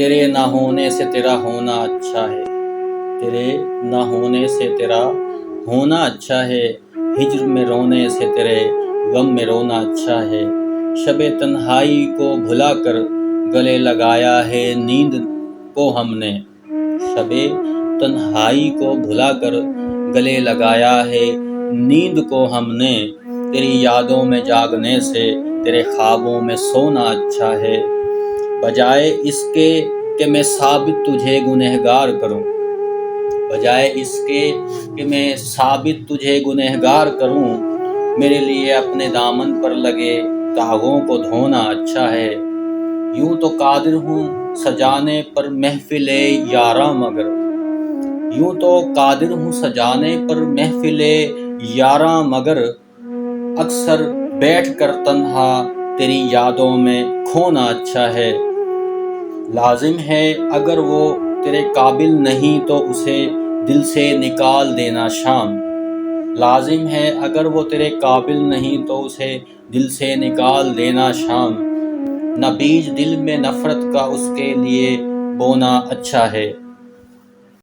تیرے نہ ہونے سے تیرا ہونا اچھا ہے، تیرے نہ ہونے سے تیرا ہونا اچھا ہے، ہجر میں رونے سے تیرے غم میں رونا اچھا ہے۔ شب تنہائی کو بھلا کر گلے لگایا ہے نیند کو ہم نے، شب تنہائی کو بھلا کر گلے لگایا ہے نیند کو ہم نے۔ تیری یادوں میں جاگنے سے تیرے خوابوں میں سونا اچھا ہے، بجائے اس کے کہ میں ثابت تجھے گنہگار کروں، بجائے اس کے کہ میں ثابت تجھے گنہگار کروں، میرے لیے اپنے دامن پر لگے داغوں کو دھونا اچھا ہے۔ یوں تو قادر ہوں سجانے پر محفل یاراں مگر، یوں تو قادر ہوں سجانے پر محفل یاراں مگر، اکثر بیٹھ کر تنہا تیری یادوں میں کھونا اچھا ہے۔ لازم ہے اگر وہ تیرے قابل نہیں تو اسے دل سے نکال دینا شام، لازم ہے اگر وہ تیرے قابل نہیں تو اسے دل سے نکال دینا شام۔ نہ بیج دل میں نفرت کا اس کے لیے بونا اچھا ہے،